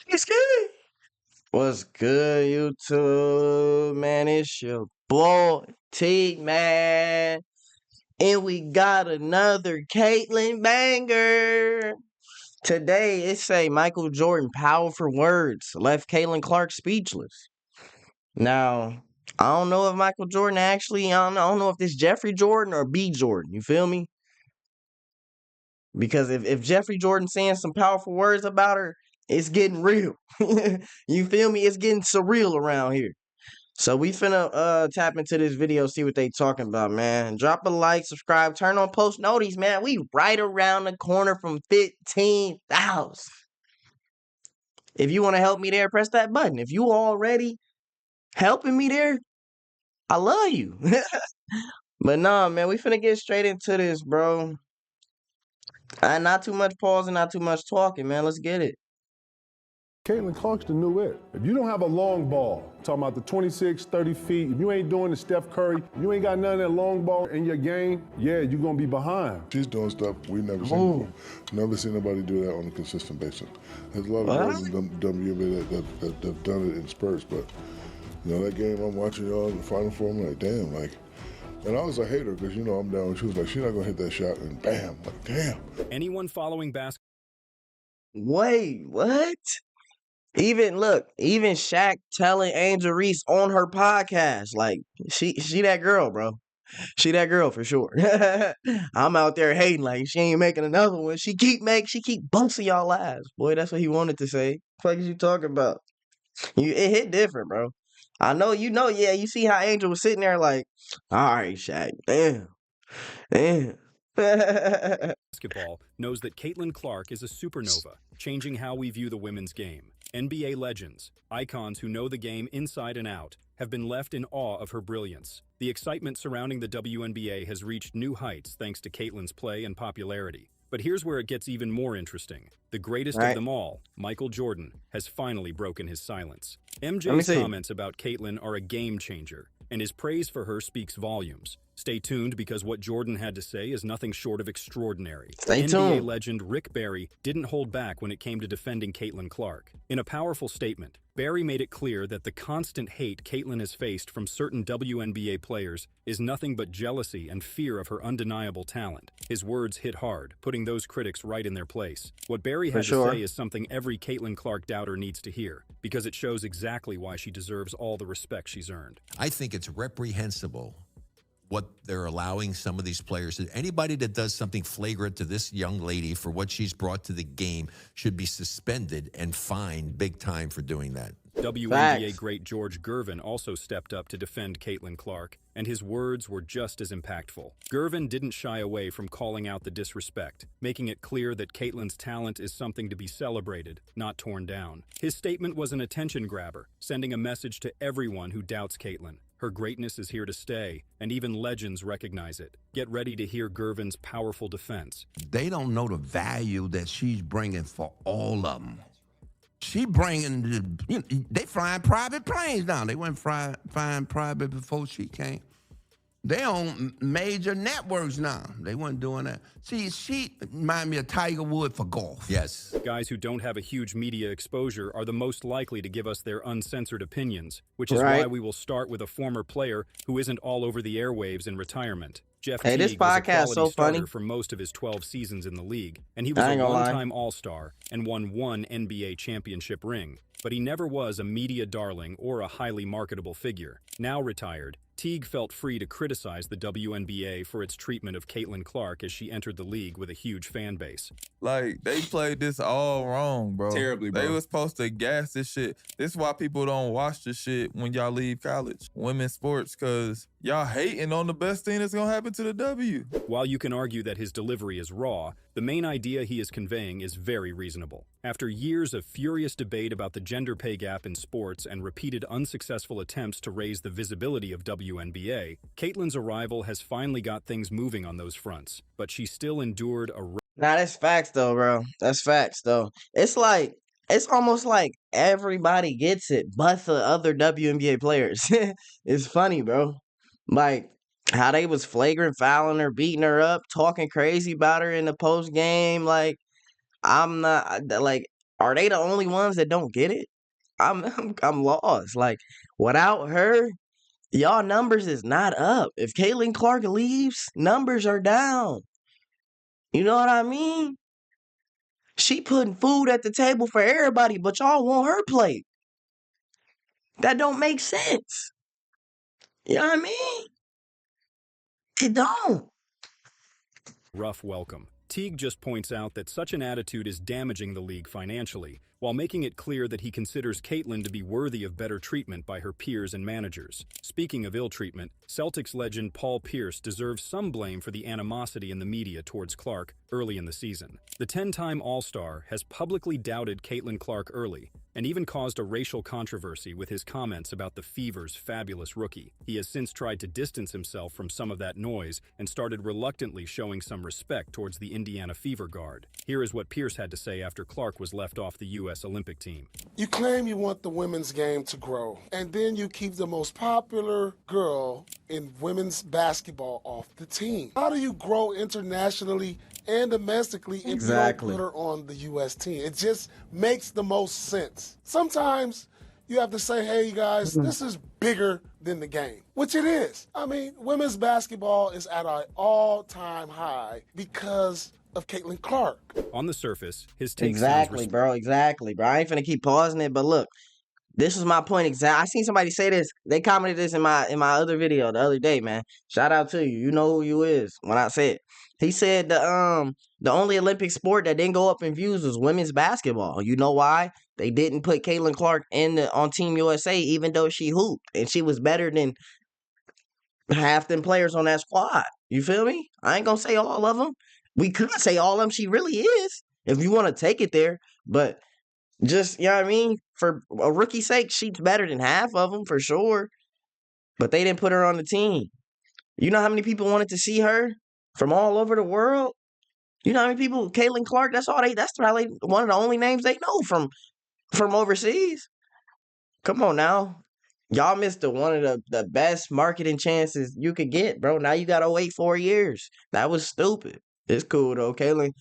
It's good. What's good, YouTube? Man, it's your boy T, man. And we got another Caitlyn banger. Today, it say Michael Jordan powerful words left Caitlyn Clark speechless. Now, I don't know if Michael Jordan actually, I don't know if this Jeffrey Jordan or B Jordan. You feel me? Because if Jeffrey Jordan saying some powerful words about her, it's getting real. You feel me? It's getting surreal around here. So we finna tap into this video, see what they talking about, man. Drop a like, subscribe, turn on post notice, man. We right around the corner from 15,000. If you want to help me there, press that button. If you already helping me there, I love you. But nah, man, we finna get straight into this, bro. And not too much pausing, not too much talking, man. Let's get it. Caitlin Clark's the new it. If you don't have a long ball, talking about the 26, 30 feet, if you ain't doing the Steph Curry, you ain't got none of that long ball in your game, yeah, you're going to be behind. She's doing stuff we never seen before. Never seen nobody do that on a consistent basis. There's a lot of girls in WNBA that have done it in spurts, but you know, that game I'm watching y'all in the Final Four, I'm like, damn, like, and I was a hater because, you know, I'm down. She was like, she's not going to hit that shot, and bam, like, damn. Anyone following basketball? Wait, what? Even Shaq telling Angel Reese on her podcast, like she that girl, bro. She that girl for sure. I'm out there hating like she ain't making another one. She keep busting y'all ass, boy. That's what he wanted to say. What is you talking about? It hit different, bro. I know you know. Yeah, you see how Angel was sitting there like, all right, Shaq, damn. Basketball knows that Caitlin Clark is a supernova, changing how we view the women's game. NBA legends, icons who know the game inside and out, have been left in awe of her brilliance. The excitement surrounding the WNBA has reached new heights thanks to Caitlin's play and popularity. But here's where it gets even more interesting. The greatest of them all, Michael Jordan, has finally broken his silence. MJ's comments about Caitlin are a game changer, and his praise for her speaks volumes. Stay tuned because what Jordan had to say is nothing short of extraordinary. NBA legend Rick Barry didn't hold back when it came to defending Caitlin Clark. In a powerful statement, Barry made it clear that the constant hate Caitlin has faced from certain WNBA players is nothing but jealousy and fear of her undeniable talent. His words hit hard, putting those critics right in their place. What Barry had to say is something every Caitlin Clark doubter needs to hear, because it shows exactly why she deserves all the respect she's earned. I think it's reprehensible what they're allowing some of these players to. Anybody that does something flagrant to this young lady for what she's brought to the game should be suspended and fined big time for doing that. WNBA great George Gervin also stepped up to defend Caitlin Clark, and his words were just as impactful. Gervin didn't shy away from calling out the disrespect, making it clear that Caitlin's talent is something to be celebrated, not torn down. His statement was an attention grabber, sending a message to everyone who doubts Caitlin. Her greatness is here to stay, and even legends recognize it. Get ready to hear Gervin's powerful defense. They don't know the value that she's bringing for all of them. She bringing, they flying private planes now. They weren't flying private before she came. They on major networks now. They weren't doing that. See, she remind me of Tiger Woods for golf. Yes. Guys who don't have a huge media exposure are the most likely to give us their uncensored opinions, which is why we will start with a former player who isn't all over the airwaves in retirement. Jeff Teague was a quality starter for most of his 12 seasons in the league, and he was a one-time All-Star and won one NBA championship ring. But he never was a media darling or a highly marketable figure. Now retired, Teague felt free to criticize the WNBA for its treatment of Caitlin Clark as she entered the league with a huge fan base. Like, they played this all wrong, bro. Terribly, bro. They was supposed to gas this shit. This is why people don't watch the shit when y'all leave college. Women's sports, because y'all hating on the best thing that's going to happen to the W. While you can argue that his delivery is raw, the main idea he is conveying is very reasonable. After years of furious debate about the gender pay gap in sports and repeated unsuccessful attempts to raise the visibility of WNBA, Caitlin's arrival has finally got things moving on those fronts, but she still endured a... Nah, that's facts though, bro. That's facts though. It's almost like everybody gets it, but the other WNBA players. It's funny, bro. Like how they was flagrant fouling her, beating her up, talking crazy about her in the post game. Like I'm not like Are they the only ones that don't get it? I'm lost. Like, without her, y'all numbers is not up. If Caitlin Clark leaves, numbers are down. You know what I mean? She putting food at the table for everybody, but y'all want her plate. That don't make sense. You know what I mean? It don't. Rough welcome. Teague just points out that such an attitude is damaging the league financially, while making it clear that he considers Caitlin to be worthy of better treatment by her peers and managers. Speaking of ill treatment, Celtics legend Paul Pierce deserves some blame for the animosity in the media towards Clark early in the season. The 10-time All-Star has publicly doubted Caitlin Clark early, and even caused a racial controversy with his comments about the Fever's fabulous rookie. He has since tried to distance himself from some of that noise and started reluctantly showing some respect towards the Indiana Fever guard. Here is what Pierce had to say after Clark was left off the U.S. Olympic team. You claim you want the women's game to grow, and then you keep the most popular girl in women's basketball off the team. How do you grow internationally and domestically if you don't put her on the U.S. team? It just makes the most sense. Sometimes you have to say, hey, guys, this is bigger than the game, which it is. I mean, women's basketball is at an all-time high because of Caitlin Clark. On the surface, his take Exactly, bro. Exactly, bro. I ain't finna keep pausing it, but look, this is my point exactly. I seen somebody say this. They commented this in my other video the other day, man. Shout out to you. You know who you is when I said. He said the only Olympic sport that didn't go up in views was women's basketball. You know why? They didn't put Caitlin Clark on Team USA, even though she hooped and she was better than half them players on that squad. You feel me? I ain't gonna say all of them. We could say all of them. She really is, if you want to take it there. But just, you know what I mean? For a rookie's sake, she's better than half of them for sure. But they didn't put her on the team. You know how many people wanted to see her from all over the world? You know how many people? Caitlin Clark. That's probably one of the only names they know from overseas. Come on now. Y'all missed one of the best marketing chances you could get, bro. Now you gotta wait 4 years. That was stupid. It's cool though, Caitlin.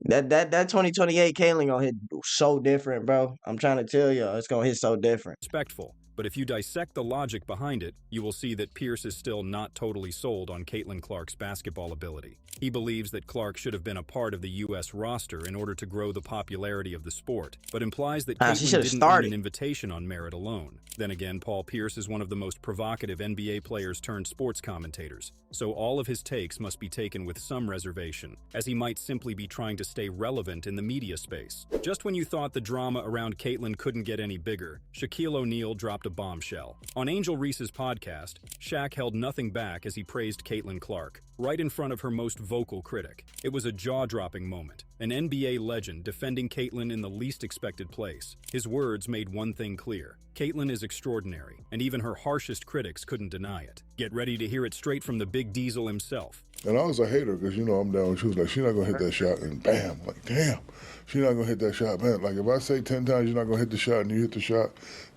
That 2028 Caitlin gonna hit so different, bro. I'm trying to tell you, it's gonna hit so different. Respectful, but if you dissect the logic behind it, you will see that Pierce is still not totally sold on Caitlin Clark's basketball ability. He believes that Clark should have been a part of the U.S. roster in order to grow the popularity of the sport, but implies that Caitlin didn't earn an invitation on merit alone. Then again, Paul Pierce is one of the most provocative NBA players turned sports commentators, so all of his takes must be taken with some reservation, as he might simply be trying to stay relevant in the media space. Just when you thought the drama around Caitlin couldn't get any bigger, Shaquille O'Neal dropped a bombshell. On Angel Reese's podcast, Shaq held nothing back as he praised Caitlin Clark, right in front of her most vocal critic. It was a jaw-dropping moment, an NBA legend defending Caitlin in the least expected place. His words made one thing clear: Caitlin is extraordinary, and even her harshest critics couldn't deny it. Get ready to hear it straight from the Big Diesel himself. And I was a hater because, you know, I'm down with shoes. Like, she's not going to hit that shot, and bam. Like, damn, she's not going to hit that shot, man. Like, if I say 10 times you're not going to hit the shot and you hit the shot,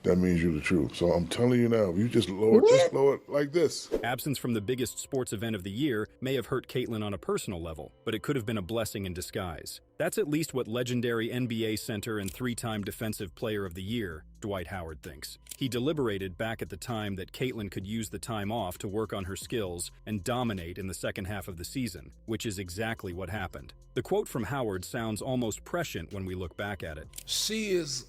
that means you're the truth. So I'm telling you now, if you just lower it like this. Absence from the biggest sports event of the year may have hurt Caitlin on a personal level, but it could have been a blessing in disguise. That's at least what legendary NBA center and 3-time Defensive Player of the Year, Dwight Howard, thinks. He deliberated back at the time that Caitlin could use the time off to work on her skills and dominate in the second half of the season, which is exactly what happened. The quote from Howard sounds almost prescient when we look back at it. She is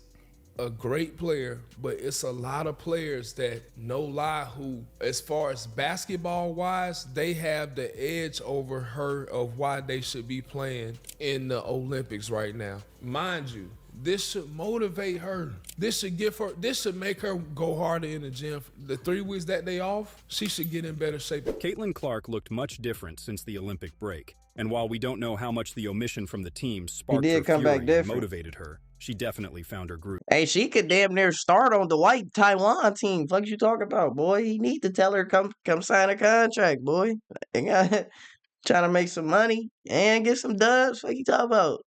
a great player, but it's a lot of players that, no lie, who, as far as basketball wise, they have the edge over her of why they should be playing in the Olympics right now. Mind you, this should motivate her. This should make her go harder in the gym. The 3 weeks that they off, she should get in better shape. Caitlin Clark looked much different since the Olympic break, and while we don't know how much the omission from the team sparked her fury and motivated her, she definitely found her groove. Hey, she could damn near start on the white Taiwan team. Fuck you talking about, boy? You need to tell her come sign a contract, boy. Trying to make some money and get some dubs. Fuck you talking about?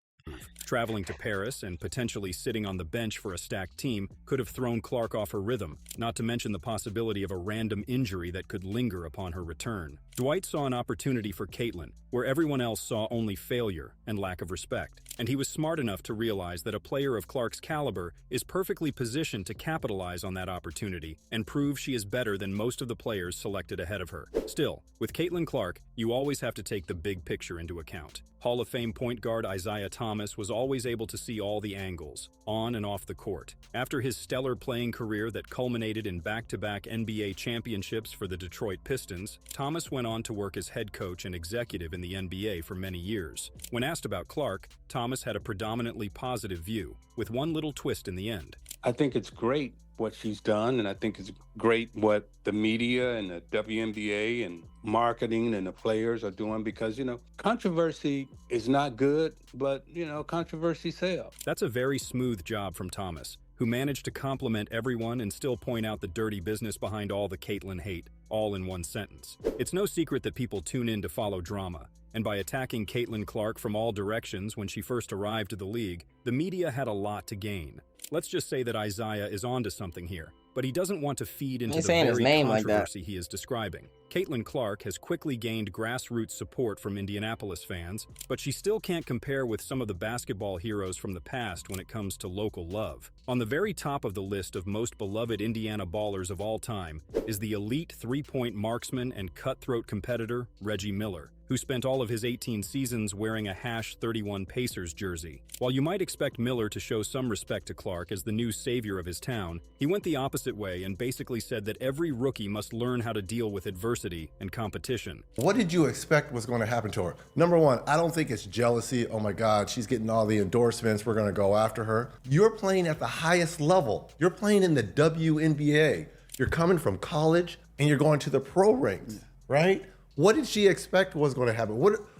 Traveling to Paris and potentially sitting on the bench for a stacked team could have thrown Clark off her rhythm, not to mention the possibility of a random injury that could linger upon her return. Dwight saw an opportunity for Caitlin, where everyone else saw only failure and lack of respect. and he was smart enough to realize that a player of Clark's caliber is perfectly positioned to capitalize on that opportunity and prove she is better than most of the players selected ahead of her. Still, with Caitlin Clark, you always have to take the big picture into account. Hall of Fame point guard Isaiah Thomas was always able to see all the angles, on and off the court. After his stellar playing career that culminated in back-to-back NBA championships for the Detroit Pistons, Thomas went on to work as head coach and executive in the NBA for many years. When asked about Clark, Thomas had a predominantly positive view, with one little twist in the end. I think it's great what she's done, and I think it's great what the media and the WNBA and marketing and the players are doing because, controversy is not good, but, controversy sells. That's a very smooth job from Thomas, who managed to compliment everyone and still point out the dirty business behind all the Caitlin hate, all in one sentence. It's no secret that people tune in to follow drama, and by attacking Caitlin Clark from all directions when she first arrived to the league, the media had a lot to gain. Let's just say that Isaiah is onto something here, but he doesn't want to feed into the very controversy he is describing. Caitlin Clark has quickly gained grassroots support from Indianapolis fans, but she still can't compare with some of the basketball heroes from the past when it comes to local love. On the very top of the list of most beloved Indiana ballers of all time is the elite three-point marksman and cutthroat competitor, Reggie Miller, who spent all of his 18 seasons wearing a #31 Pacers jersey. While you might expect Miller to show some respect to Clark as the new savior of his town, he went the opposite way and basically said that every rookie must learn how to deal with adversity and competition. What did you expect was going to happen to her? Number one, I don't think it's jealousy. Oh my God, she's getting all the endorsements. We're going to go after her. You're playing at the highest level. You're playing in the WNBA. You're coming from college and you're going to the pro ranks, right? What did she expect was going to happen?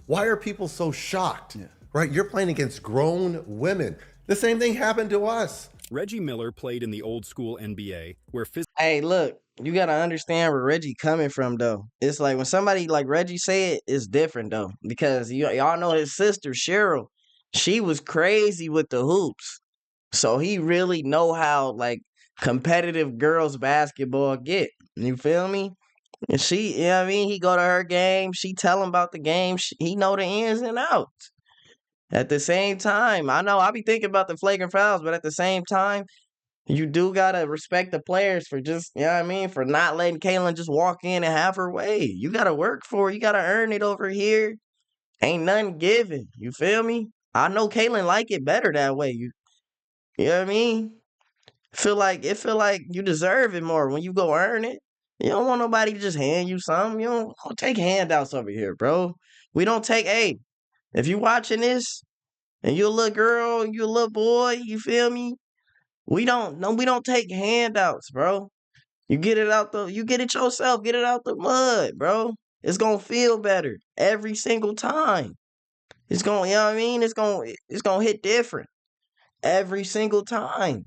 Why are people so shocked, right? You're playing against grown women. The same thing happened to us. Reggie Miller played in the old school NBA where Hey, look, you got to understand where Reggie coming from, though. It's like when somebody like Reggie say it, it's different, though. Because y'all know his sister, Cheryl, she was crazy with the hoops. So he really know how, like, competitive girls basketball get. You feel me? And she, you know what I mean? He go to her game. She tell him about the game. He know the ins and outs. At the same time, I know I be thinking about the flagrant fouls, but at the same time, you do got to respect the players for just, you know what I mean, for not letting Caitlin just walk in and have her way. You got to work for it. You got to earn it over here. Ain't nothing given. You feel me? I know Caitlin like it better that way. You know what I mean? Feel like you deserve it more when you go earn it. You don't want nobody to just hand you something. You don't take handouts over here, bro. We don't take, hey, if you watching this and you're a little girl, you're a little boy, you feel me? We don't take handouts, bro. You get it yourself, get it out the mud, bro. It's gonna feel better every single time. It's gonna, you know what I mean? It's gonna hit different every single time.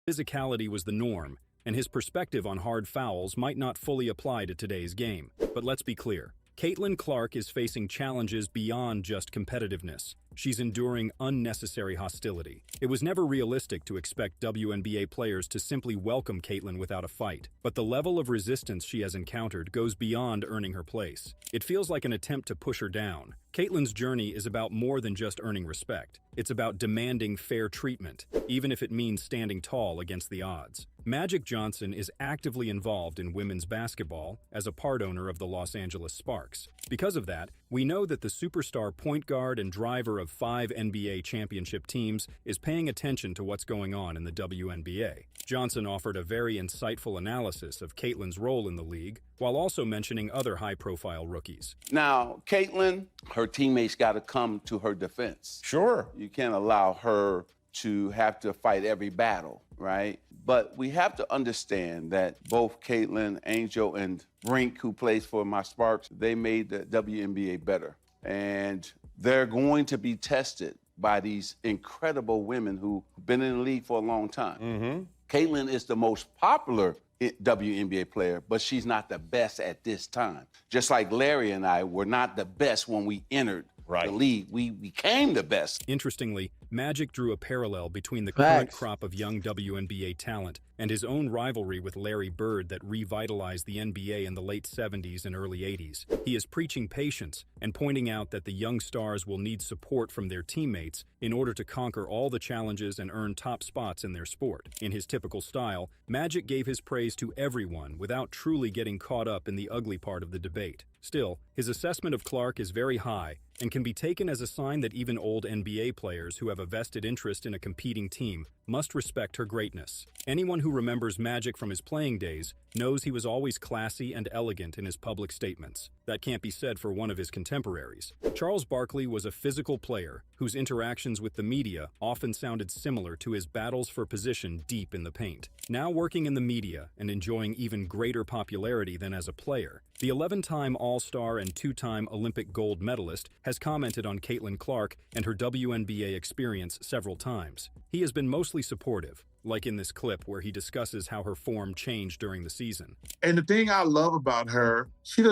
Physicality was the norm, and his perspective on hard fouls might not fully apply to today's game. But let's be clear. Caitlin Clark is facing challenges beyond just competitiveness. She's enduring unnecessary hostility. It was never realistic to expect WNBA players to simply welcome Caitlin without a fight, but the level of resistance she has encountered goes beyond earning her place. It feels like an attempt to push her down. Caitlin's journey is about more than just earning respect. It's about demanding fair treatment, even if it means standing tall against the odds. Magic Johnson is actively involved in women's basketball as a part owner of the Los Angeles Sparks. Because of that, we know that the superstar point guard and driver of 5 NBA championship teams is paying attention to what's going on in the WNBA. Johnson offered a very insightful analysis of Caitlin's role in the league, while also mentioning other high-profile rookies. Now, Caitlin, her teammates got to come to her defense. Sure. You can't allow her to have to fight every battle, right? But we have to understand that both Caitlin, Angel, and Brink, who plays for my Sparks, they made the WNBA better. And they're going to be tested by these incredible women who've been in the league for a long time. Mm-hmm. Caitlin is the most popular WNBA player, but she's not the best at this time. Just like Larry and I were not the best when we entered the league. We became the best. Interestingly, Magic drew a parallel between the current Facts. crop of young WNBA talent and his own rivalry with Larry Bird that revitalized the NBA in the late 70s and early 80s. He is preaching patience and pointing out that the young stars will need support from their teammates in order to conquer all the challenges and earn top spots in their sport. In his typical style, Magic gave his praise to everyone without truly getting caught up in the ugly part of the debate. Still, his assessment of Clark is very high and can be taken as a sign that even old NBA players who have a vested interest in a competing team must respect her greatness. Anyone who remembers Magic from his playing days knows he was always classy and elegant in his public statements. That can't be said for one of his contemporaries. Charles Barkley was a physical player whose interactions with the media often sounded similar to his battles for position deep in the paint. Now working in the media and enjoying even greater popularity than as a player, the 11-time All-Star and 2-time Olympic gold medalist has commented on Caitlin Clark and her WNBA experience several times. He has been mostly supportive, like in this clip where he discusses how her form changed during the season. And the thing I love about her, she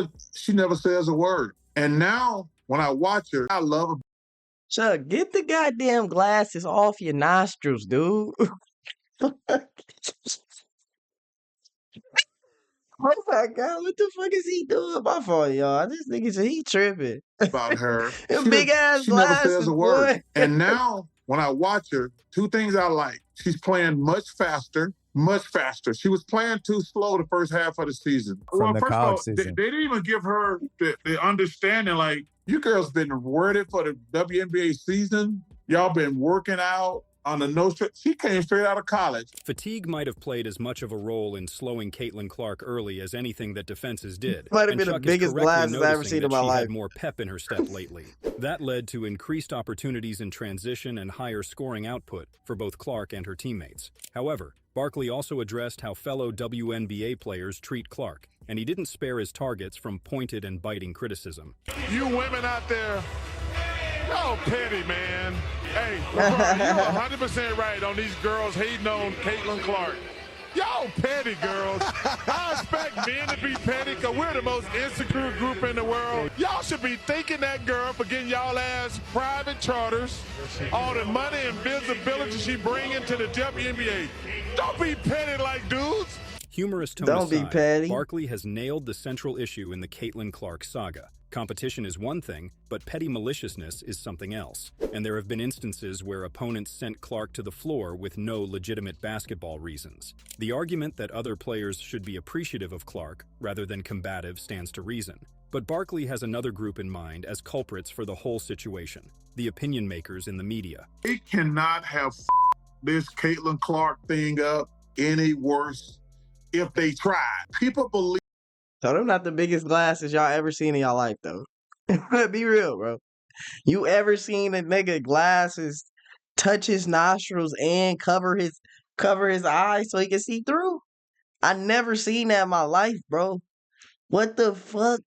never says a word. And now, when I watch her, I love her. Chuck, get the goddamn glasses off your nostrils, dude. Oh my God, what the fuck is he doing? My fault, y'all. This nigga said he tripping. About her. Them big ass She never glasses, says a word. boy. And now, when I watch her, two things I like. She's playing much faster. She was playing too slow the first half of the season. From the first of college all, season. they didn't even give her the understanding, like, you girls been worded for the WNBA season. Y'all been working out on the nose. She came straight out of college. Fatigue might have played as much of a role in slowing Caitlin Clark early as anything that defenses did. Might have And been the Chuck is biggest correctly glasses I ever noticing seen that in my she life. had more pep in her step lately. That led to increased opportunities in transition and higher scoring output for both Clark and her teammates. However, Barkley also addressed how fellow WNBA players treat Clark, and he didn't spare his targets from pointed and biting criticism. You women out there, y'all petty, man. Hey, LeBron, you're 100% right on these girls hating on Caitlin Clark. Y'all petty, girls. I expect men to be petty because we're the most insecure group in the world. Y'all should be thanking that girl for getting y'all ass private charters, all the money and visibility she bringing to the WNBA. Don't be petty like dudes. Humorous tone Don't be aside, petty. Barkley has nailed the central issue in the Caitlin Clark saga. Competition is one thing, but petty maliciousness is something else. And there have been instances where opponents sent Clark to the floor with no legitimate basketball reasons. The argument that other players should be appreciative of Clark rather than combative stands to reason. But Barkley has another group in mind as culprits for the whole situation: the opinion makers in the media. They cannot have this Caitlin Clark thing up any worse if they tried. People believe. So them not the biggest glasses y'all ever seen in y'all life, though. Be real, bro. You ever seen a nigga glasses touch his nostrils and cover his eyes so he can see through? I never seen that in my life, bro. What the fuck?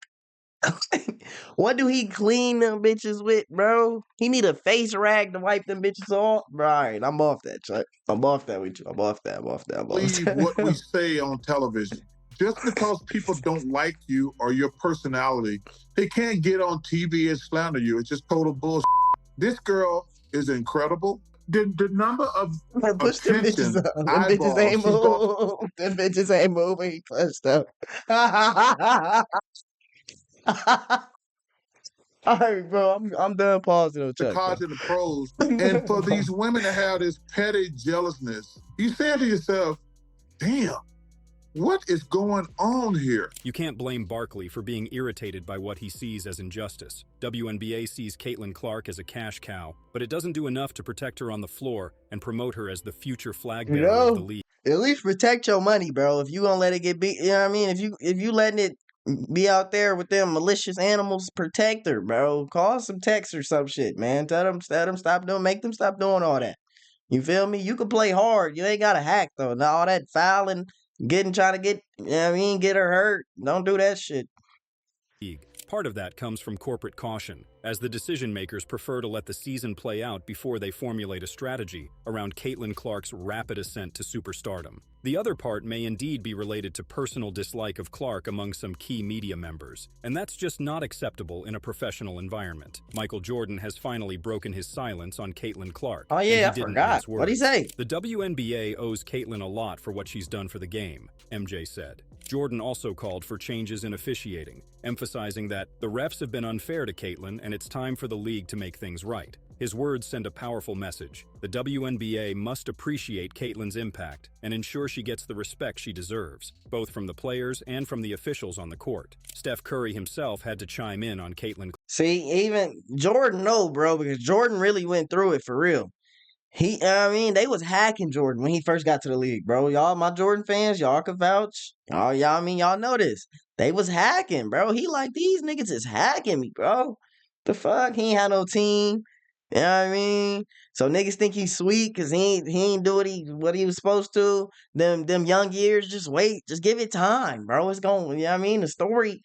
What do he clean them bitches with, bro? He need a face rag to wipe them bitches off? Bro, all right, I'm off that, Chuck. I'm off that with you. I'm off that. Believe what we say on television. Just because people don't like you or your personality, they can't get on TV and slander you. It's just total bullshit. This girl is incredible. The number of push them bitches attention, up. Them eyeballs, bitches ain't she's got- move. Them bitches ain't moving. He pushed up. All right, bro. I'm done pausing on the Chuck. college and the pros. And for these women to have this petty jealousness, you say to yourself, damn, what is going on here? You can't blame Barkley for being irritated by what he sees as injustice. WNBA sees Caitlin Clark as a cash cow, but it doesn't do enough to protect her on the floor and promote her as the future flag bearer of the league. At least protect your money, bro. If you gonna let it get beat, you know what I mean? If you letting it be out there with them malicious animals, protect her, bro. Call some texts or some shit, man. Tell them stop doing, make them stop doing all that. You feel me? You can play hard. You ain't gotta hack though. Now all that fouling, trying to get, you know what I mean, get her hurt. Don't do that shit. Part of that comes from corporate caution, as the decision-makers prefer to let the season play out before they formulate a strategy around Caitlin Clark's rapid ascent to superstardom. The other part may indeed be related to personal dislike of Clark among some key media members, and that's just not acceptable in a professional environment. Michael Jordan has finally broken his silence on Caitlin Clark. Oh yeah, and I he didn't forgot. mince What'd he words. say? The WNBA owes Caitlin a lot for what she's done for the game, MJ said. Jordan also called for changes in officiating, emphasizing that the refs have been unfair to Caitlin and it's time for the league to make things right. His words send a powerful message. The WNBA must appreciate Caitlin's impact and ensure she gets the respect she deserves, both from the players and from the officials on the court. Steph Curry himself had to chime in on Caitlin. See, even Jordan, no, bro, because Jordan really went through it for real. They was hacking Jordan when he first got to the league, bro. Y'all, my Jordan fans, y'all can vouch. Y'all know this. They was hacking, bro. He like, these niggas is hacking me, bro. The fuck? He ain't had no team. You know what I mean? So niggas think he's sweet because he ain't do what he was supposed to. Them young years, just wait. Just give it time, bro. It's going, you know what I mean? The story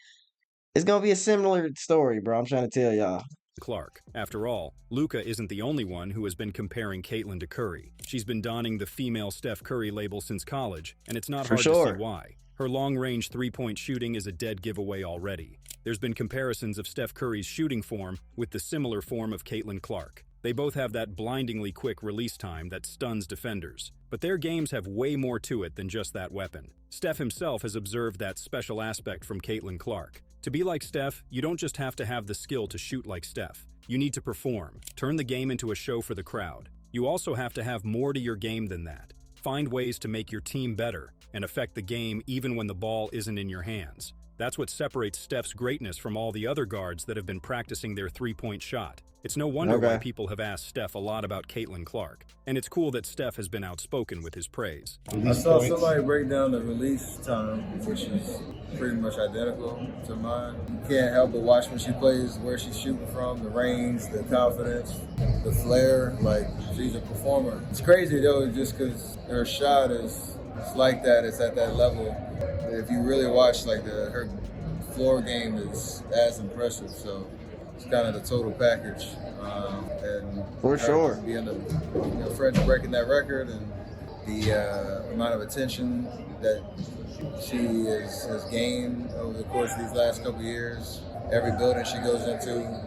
is going to be a similar story, bro. I'm trying to tell y'all. Clark. After all, Luka isn't the only one who has been comparing Caitlin to Curry. She's been donning the female Steph Curry label since college, and it's not hard to see why. Her long-range three-point shooting is a dead giveaway already. There's been comparisons of Steph Curry's shooting form with the similar form of Caitlin Clark. They both have that blindingly quick release time that stuns defenders. But their games have way more to it than just that weapon. Steph himself has observed that special aspect from Caitlin Clark. To be like Steph, you don't just have to have the skill to shoot like Steph. You need to perform, turn the game into a show for the crowd. You also have to have more to your game than that. Find ways to make your team better and affect the game even when the ball isn't in your hands. That's what separates Steph's greatness from all the other guards that have been practicing their three-point shot. It's no wonder why people have asked Steph a lot about Caitlin Clark. And it's cool that Steph has been outspoken with his praise. I saw somebody break down the release time, which is pretty much identical to mine. You can't help but watch when she plays, where she's shooting from, the range, the confidence, the flair. Like, she's a performer. It's crazy, though, just because her shot is like that. It's at that level. If you really watch, like, her floor game is as impressive. So it's kind of the total package. And for sure. Being French breaking that record and the amount of attention that she has gained over the course of these last couple of years. Every building she goes into,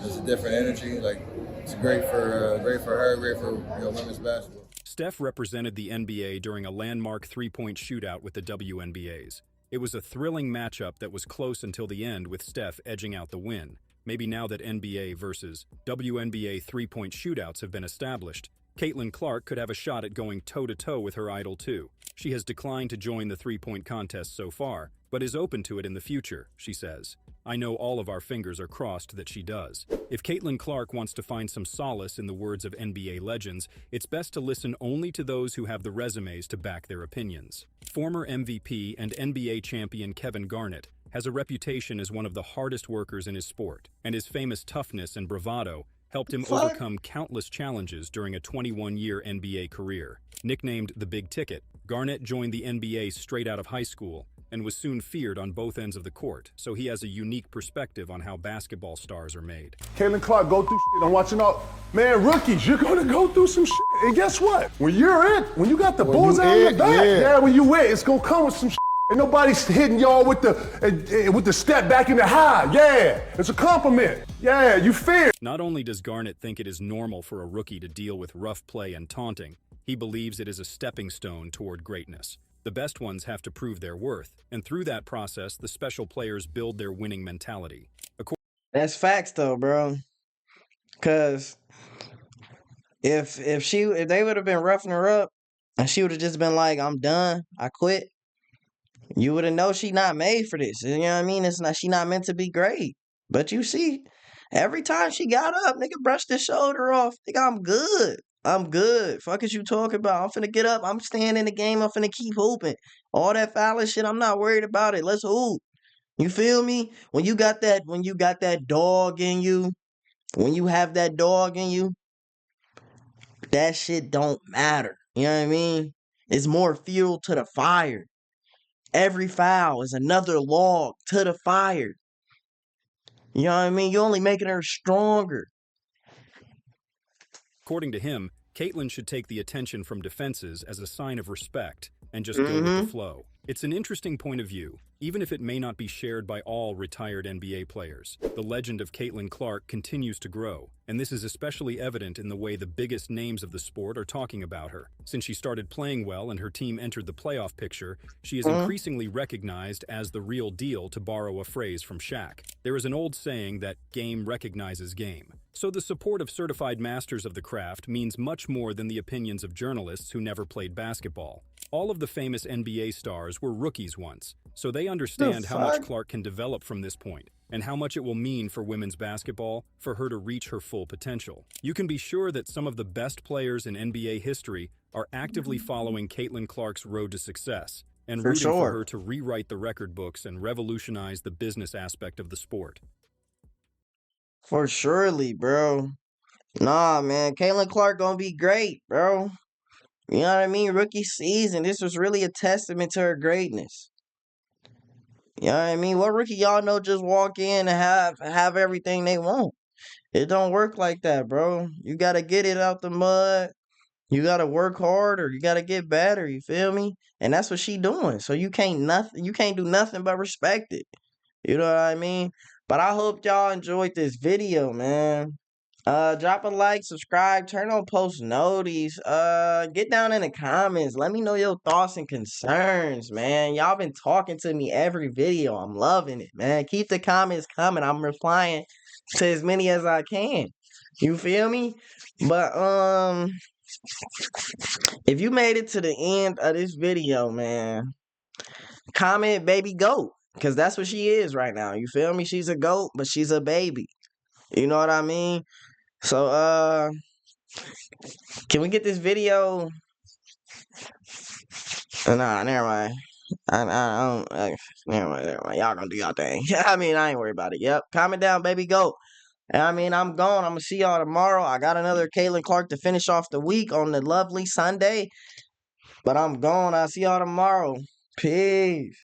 there's a different energy. Like, it's great for her, great for women's basketball. Steph represented the NBA during a landmark three-point shootout with the WNBA's. It was a thrilling matchup that was close until the end, with Steph edging out the win. Maybe now that NBA versus WNBA three-point shootouts have been established, Caitlin Clark could have a shot at going toe-to-toe with her idol too. She has declined to join the three-point contest so far, but is open to it in the future, she says. I know all of our fingers are crossed that she does. If Caitlin Clark wants to find some solace in the words of NBA legends, it's best to listen only to those who have the resumes to back their opinions. Former MVP and NBA champion Kevin Garnett has a reputation as one of the hardest workers in his sport, and his famous toughness and bravado helped him overcome countless challenges during a 21-year NBA career. Nicknamed the Big Ticket, Garnett joined the NBA straight out of high school and was soon feared on both ends of the court, so he has a unique perspective on how basketball stars are made. Caitlin Clark go through shit. I'm watching all, man, rookies, you're going to go through some shit. And guess what? When you're it, when you got the bullseye on your back, when you it, it's going to come with some shit. And nobody's hitting y'all with the step back in the high. Yeah, it's a compliment. Yeah, you fear. Not only does Garnett think it is normal for a rookie to deal with rough play and taunting, he believes it is a stepping stone toward greatness. The best ones have to prove their worth, and through that process, the special players build their winning mentality. That's facts, though, bro. Because if they would have been roughing her up, and she would have just been like, "I'm done, I quit," you would have known she not made for this. You know what I mean? She not meant to be great. But you see, every time she got up, nigga brushed his shoulder off. Nigga, I'm good. I'm good. Fuck is you talking about? I'm finna get up. I'm staying in the game. I'm finna keep hooping. All that foul shit, I'm not worried about it. Let's hoop. You feel me? When you got that dog in you, when you have that dog in you, that shit don't matter. You know what I mean? It's more fuel to the fire. Every foul is another log to the fire. You know what I mean? You're only making her stronger. According to him, Caitlyn should take the attention from defenses as a sign of respect and just go with the flow. It's an interesting point of view, even if it may not be shared by all retired NBA players. The legend of Caitlyn Clark continues to grow, and this is especially evident in the way the biggest names of the sport are talking about her. Since she started playing well and her team entered the playoff picture, she is increasingly recognized as the real deal, to borrow a phrase from Shaq. There is an old saying that game recognizes game. So the support of certified masters of the craft means much more than the opinions of journalists who never played basketball. All of the famous NBA stars were rookies once, so they understand how much Clark can develop from this point, and how much it will mean for women's basketball for her to reach her full potential. You can be sure that some of the best players in NBA history are actively following Caitlyn Clark's road to success, and rooting for her to rewrite the record books and revolutionize the business aspect of the sport. For surely, bro. Nah, man. Caitlyn Clark gonna be great, bro. You know what I mean? Rookie season. This was really a testament to her greatness. You know what I mean? What rookie y'all know just walk in and have everything they want? It don't work like that, bro. You gotta get it out the mud. You gotta work hard, or you gotta get better. You feel me? And that's what she doing. So you can't do nothing but respect it. You know what I mean? But I hope y'all enjoyed this video, man. Drop a like, subscribe, turn on post notices. Get down in the comments. Let me know your thoughts and concerns, man. Y'all been talking to me every video. I'm loving it, man. Keep the comments coming. I'm replying to as many as I can. You feel me? But if you made it to the end of this video, man, comment baby goat. Because that's what she is right now. You feel me? She's a goat, but she's a baby. You know what I mean? So, can we get this video? Nah, never mind. I don't. Never mind. Y'all gonna do y'all thing. I mean, I ain't worried about it. Yep. Comment down, baby, go. And I mean, I'm gone. I'm gonna see y'all tomorrow. I got another Caitlyn Clark to finish off the week on the lovely Sunday. But I'm gone. I'll see y'all tomorrow. Peace.